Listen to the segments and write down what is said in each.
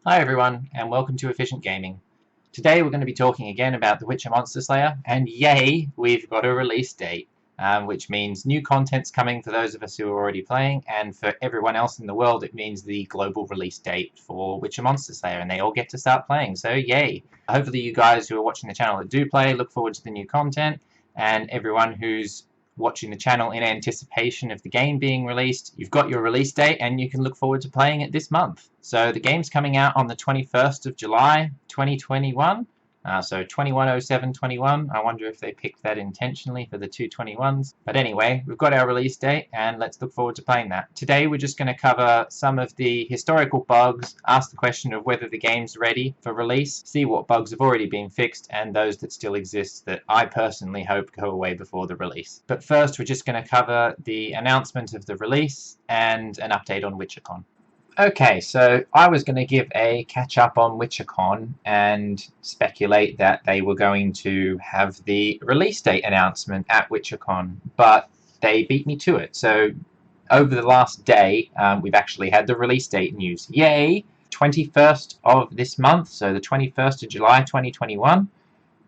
Hi everyone, and welcome to Efficient Gaming. Today we're going to be talking again about The Witcher Monster Slayer, and yay, we've got a release date, which means new content's coming for those of us who are already playing, and for everyone else in the world it means the global release date for Witcher Monster Slayer, and they all get to start playing, so yay. Hopefully you guys who are watching the channel that do play look forward to the new content, and everyone who's watching the channel in anticipation of the game being released, you've got your release date and you can look forward to playing it this month. So the game's coming out on the 21st of July 2021. So 210721. I wonder if they picked that intentionally for the 221s. But anyway, we've got our release date and let's look forward to playing that. Today we're just going to cover some of the historical bugs, ask the question of whether the game's ready for release, see what bugs have already been fixed and those that still exist that I personally hope go away before the release. But first we're just going to cover the announcement of the release and an update on WitcherCon. Okay, so I was going to give a catch-up on WitcherCon and speculate that they were going to have the release date announcement at WitcherCon, but they beat me to it. So over the last day, we've actually had the release date news. Yay! 21st of this month, so the 21st of July 2021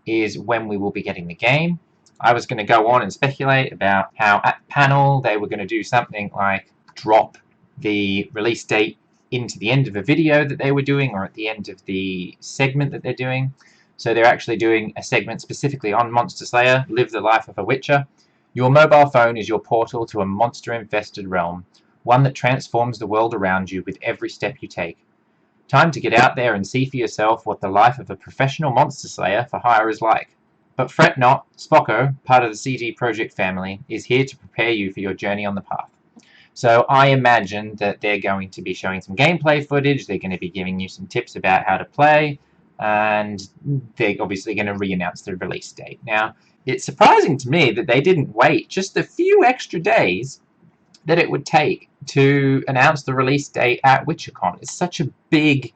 is when we will be getting the game. I was going to go on and speculate about how at panel they were going to do something like drop the release date into the end of a video that they were doing or at the end of the segment that they're doing. So they're actually doing a segment specifically on Monster Slayer, Live the Life of a Witcher. Your mobile phone is your portal to a monster-infested realm, one that transforms the world around you with every step you take. Time to get out there and see for yourself what the life of a professional monster slayer for hire is like. But fret not, Spocko, part of the CD Projekt family, is here to prepare you for your journey on the path. So I imagine that they're going to be showing some gameplay footage, they're going to be giving you some tips about how to play, and they're obviously going to re-announce the release date. Now, it's surprising to me that they didn't wait just a few extra days that it would take to announce the release date at WitcherCon. It's such a big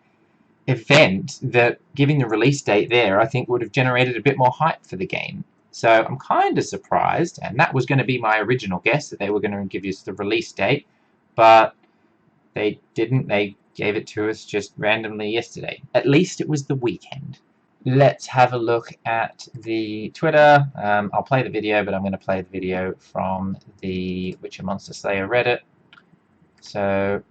event that giving the release date there, I think, would have generated a bit more hype for the game. So I'm kind of surprised, and that was going to be my original guess, that they were going to give us the release date, but they didn't. They gave it to us just randomly yesterday. At least it was the weekend. Let's have a look at the Twitter. I'll play the video, but I'm going to play the video from the Witcher Monster Slayer Reddit. So,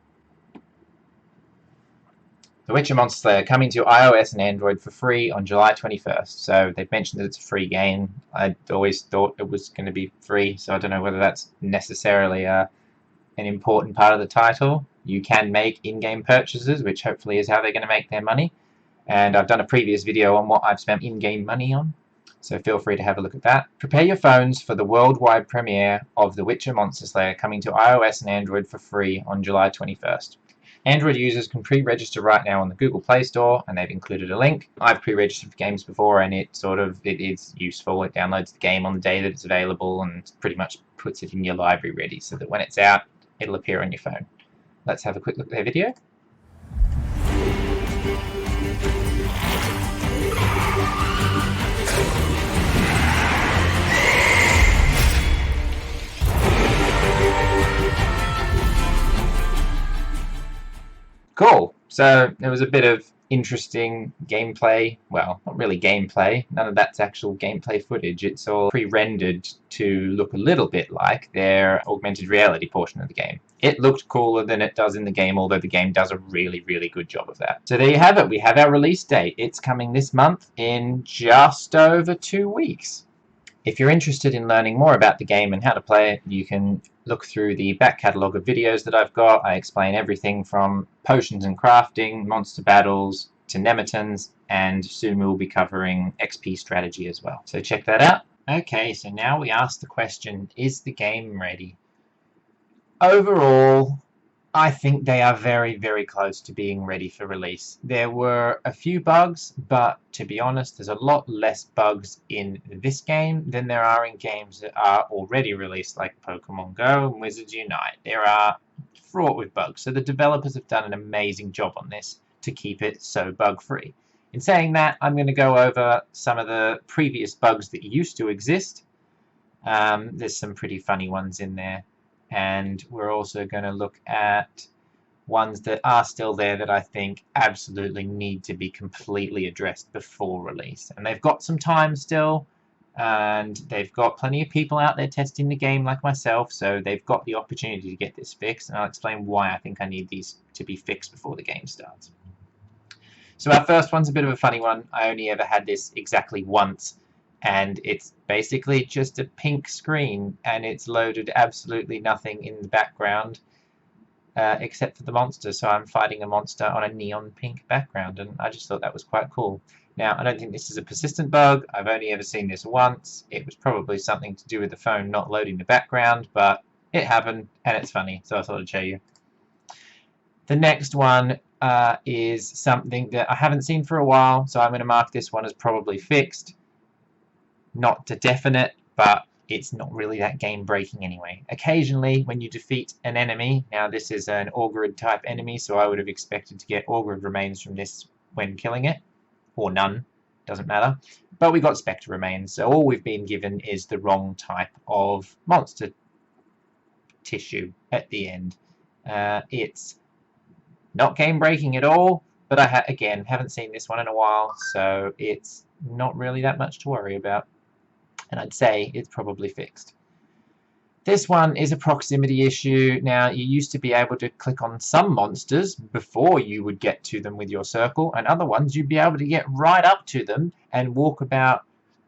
The Witcher Monster Slayer coming to iOS and Android for free on July 21st. So they've mentioned that it's a free game. I always thought it was going to be free, so I don't know whether that's necessarily an important part of the title. You can make in-game purchases, which hopefully is how they're going to make their money. And I've done a previous video on what I've spent in-game money on, so feel free to have a look at that. Prepare your phones for the worldwide premiere of The Witcher Monster Slayer coming to iOS and Android for free on July 21st. Android users can pre-register right now on the Google Play Store, and they've included a link. I've pre-registered for games before, and it is useful. It downloads the game on the day that it's available and pretty much puts it in your library ready so that when it's out, it'll appear on your phone. Let's have a quick look at their video. Cool. So there was a bit of interesting gameplay. Well, not really gameplay. None of that's actual gameplay footage. It's all pre-rendered to look a little bit like their augmented reality portion of the game. It looked cooler than it does in the game, although the game does a really, really good job of that. So there you have it. We have our release date. It's coming this month in just over 2 weeks. If you're interested in learning more about the game and how to play it, you can look through the back catalogue of videos that I've got. I explain everything from potions and crafting, monster battles, to Nemetons, and soon we'll be covering XP strategy as well. So check that out. Okay, so now we ask the question, is the game ready? Overall, I think they are very, very close to being ready for release. There were a few bugs, but to be honest, there's a lot less bugs in this game than there are in games that are already released, like Pokemon Go and Wizards Unite. There are fraught with bugs, so the developers have done an amazing job on this to keep it so bug-free. In saying that, I'm going to go over some of the previous bugs that used to exist. There's some pretty funny ones in there. And we're also going to look at ones that are still there that I think absolutely need to be completely addressed before release. And they've got some time still, and they've got plenty of people out there testing the game like myself, so they've got the opportunity to get this fixed, and I'll explain why I think I need these to be fixed before the game starts. So our first one's a bit of a funny one. I only ever had this exactly once, and it's basically just a pink screen, and it's loaded absolutely nothing in the background except for the monster. So I'm fighting a monster on a neon pink background, and I just thought that was quite cool. Now, I don't think this is a persistent bug. I've only ever seen this once. It was probably something to do with the phone not loading the background, but it happened, and it's funny, so I thought I'd show you. The next one is something that I haven't seen for a while, so I'm going to mark this one as probably fixed. Not to definite, but it's not really that game-breaking anyway. Occasionally, when you defeat an enemy, now this is an Augurid type enemy, so I would have expected to get Augurid remains from this when killing it, or none, doesn't matter. But we got Spectre remains, so all we've been given is the wrong type of monster tissue at the end. It's not game-breaking at all, but I again haven't seen this one in a while, so it's not really that much to worry about. And I'd say it's probably fixed. This one is a proximity issue. Now, you used to be able to click on some monsters before you would get to them with your circle, and other ones you'd be able to get right up to them and walk about,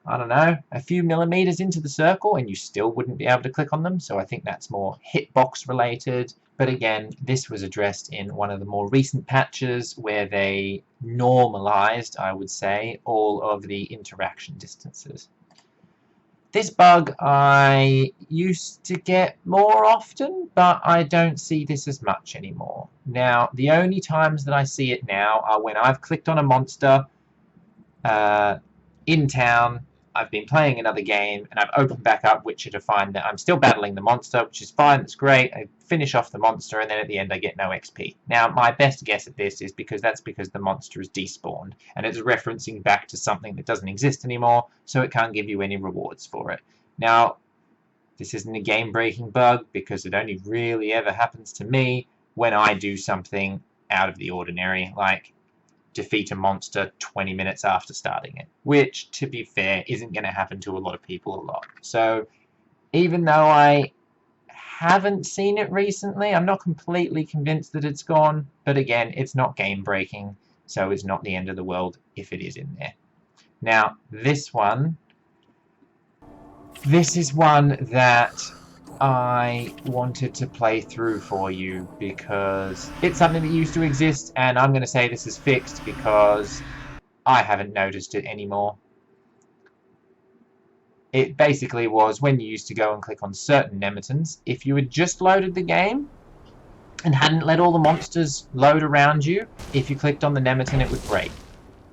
I don't know, a few millimeters into the circle, and you still wouldn't be able to click on them. So I think that's more hitbox related. But again, this was addressed in one of the more recent patches where they normalized, I would say, all of the interaction distances. This bug I used to get more often, but I don't see this as much anymore. Now, the only times that I see it now are when I've clicked on a monster in town, I've been playing another game, and I've opened back up Witcher to find that I'm still battling the monster, which is fine, that's great. I finish off the monster, and then at the end I get no XP. Now, my best guess at this is because the monster is despawned, and it's referencing back to something that doesn't exist anymore, so it can't give you any rewards for it. Now, this isn't a game-breaking bug, because it only really ever happens to me when I do something out of the ordinary, like defeat a monster 20 minutes after starting it, which, to be fair, isn't going to happen to a lot of people a lot. So even though I haven't seen it recently, I'm not completely convinced that it's gone, but again, it's not game breaking, so it's not the end of the world if it is in there. Now, this is one that I wanted to play through for you because it's something that used to exist, and I'm going to say this is fixed because I haven't noticed it anymore. It basically was when you used to go and click on certain Nemetons, if you had just loaded the game and hadn't let all the monsters load around you, if you clicked on the Nemeton it would break.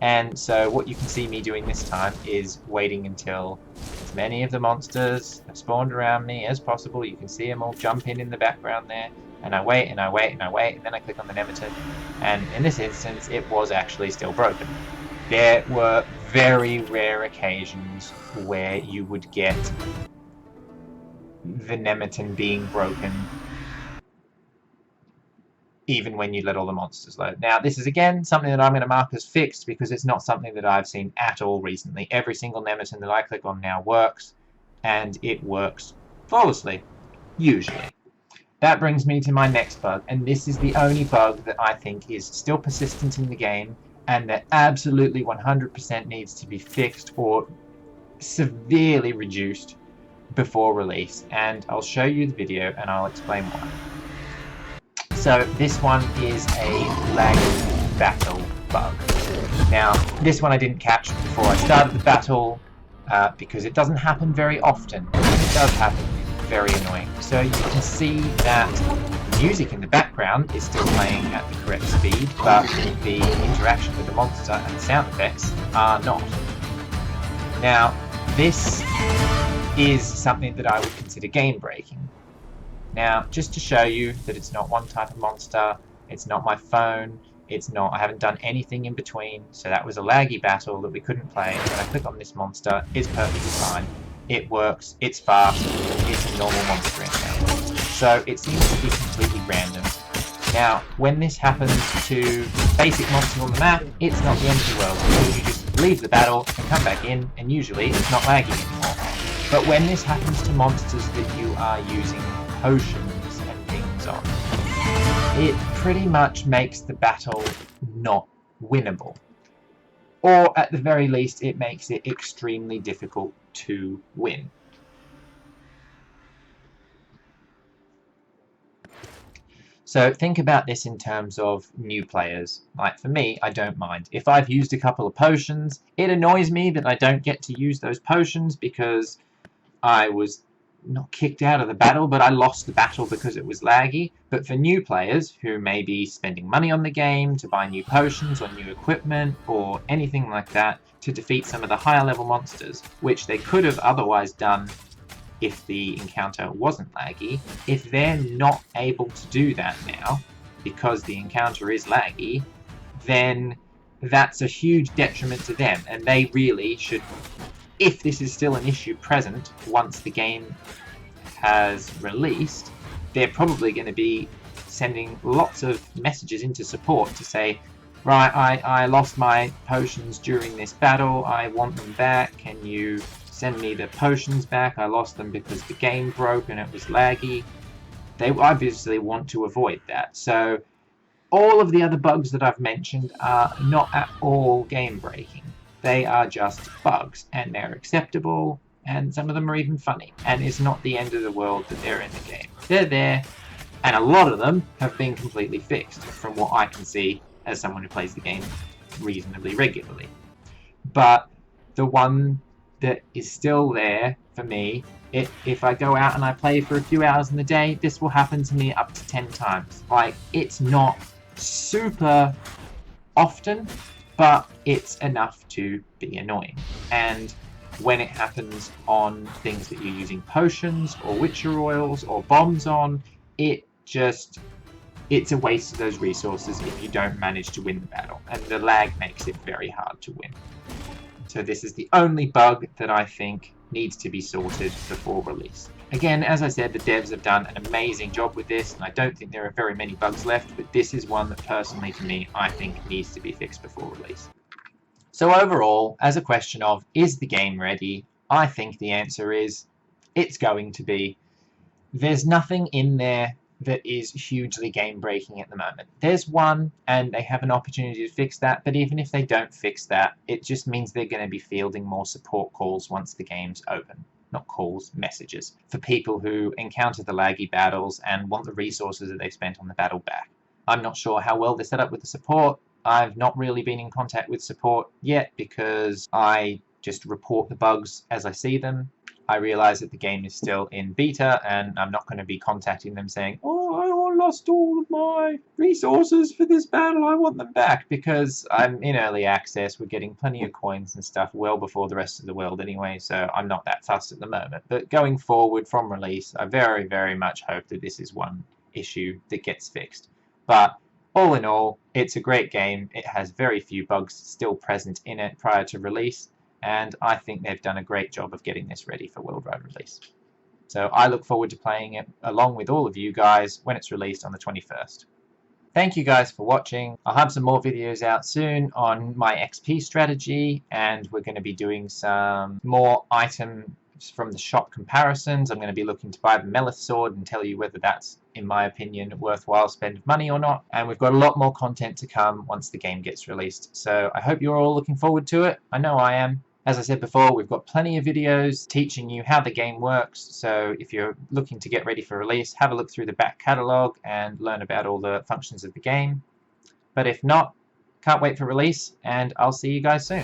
And so what you can see me doing this time is waiting until as many of the monsters have spawned around me as possible. You can see them all jump in the background there. And I wait, and I wait, and I wait, and then I click on the Nemeton. And in this instance, it was actually still broken. There were very rare occasions where you would get the Nemeton being broken even when you let all the monsters load. Now, this is, again, something that I'm going to mark as fixed because it's not something that I've seen at all recently. Every single Nemeton that I click on now works, and it works flawlessly, usually. That brings me to my next bug, and this is the only bug that I think is still persistent in the game and that absolutely 100% needs to be fixed or severely reduced before release. And I'll show you the video and I'll explain why. So this one is a lag battle bug. Now, this one I didn't catch before I started the battle because it doesn't happen very often. When it does happen, it's very annoying. So you can see that the music in the background is still playing at the correct speed, but the interaction with the monster and the sound effects are not. Now, this is something that I would consider game breaking. Now, just to show you that it's not one type of monster, it's not my phone, I haven't done anything in between, so that was a laggy battle that we couldn't play. When I click on this monster, it's perfectly fine. It works, it's fast, it's a normal monster encounter. So it seems to be completely random. Now, when this happens to basic monsters on the map, it's not the end of the world, because you just leave the battle and come back in, and usually it's not laggy anymore. But when this happens to monsters that you are using potions and things on, it pretty much makes the battle not winnable. Or at the very least, it makes it extremely difficult to win. So think about this in terms of new players. Like for me, I don't mind. If I've used a couple of potions, it annoys me that I don't get to use those potions because I was not kicked out of the battle, but I lost the battle because it was laggy. But for new players who may be spending money on the game to buy new potions or new equipment or anything like that to defeat some of the higher level monsters, which they could have otherwise done if the encounter wasn't laggy, if they're not able to do that now because the encounter is laggy, then that's a huge detriment to them, and they really should, if this is still an issue present once the game has released, they're probably going to be sending lots of messages into support to say, right, I lost my potions during this battle, I want them back, can you send me the potions back, I lost them because the game broke and it was laggy. They obviously want to avoid that. So all of the other bugs that I've mentioned are not at all game breaking. They are just bugs, and they're acceptable, and some of them are even funny, and it's not the end of the world that they're in the game. They're there, and a lot of them have been completely fixed from what I can see as someone who plays the game reasonably regularly. But the one that is still there for me, if I go out and I play for a few hours in the day, this will happen to me up to 10 times. Like, it's not super often, but it's enough to be annoying. And when it happens on things that you're using potions or witcher oils or bombs on, it's a waste of those resources if you don't manage to win the battle, and the lag makes it very hard to win. So this is the only bug that I think needs to be sorted before release. Again, as I said, the devs have done an amazing job with this, and I don't think there are very many bugs left, but this is one that personally, to me, I think needs to be fixed before release. So overall, as a question of, is the game ready? I think the answer is, it's going to be. There's nothing in there that is hugely game-breaking at the moment. There's one, and they have an opportunity to fix that, but even if they don't fix that, it just means they're going to be fielding more support calls once the game's open. Not calls, messages, for people who encounter the laggy battles and want the resources that they spent on the battle back. I'm not sure how well they're set up with the support. I've not really been in contact with support yet because I just report the bugs as I see them. I realise that the game is still in beta, and I'm not going to be contacting them saying, oh, I lost all of my resources for this battle, I want them back, because I'm in early access, we're getting plenty of coins and stuff well before the rest of the world anyway, so I'm not that fussed at the moment. But going forward from release, I very, very much hope that this is one issue that gets fixed. But all in all, it's a great game. It has very few bugs still present in it prior to release, and I think they've done a great job of getting this ready for worldwide release. So I look forward to playing it along with all of you guys when it's released on the 21st. Thank you guys for watching. I'll have some more videos out soon on my XP strategy, and we're going to be doing some more items from the shop comparisons. I'm going to be looking to buy the Melith sword and tell you whether that's, in my opinion, worthwhile spend of money or not. And we've got a lot more content to come once the game gets released. So I hope you're all looking forward to it. I know I am. As I said before, we've got plenty of videos teaching you how the game works, so if you're looking to get ready for release, have a look through the back catalogue and learn about all the functions of the game. But if not, can't wait for release, and I'll see you guys soon.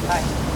Bye.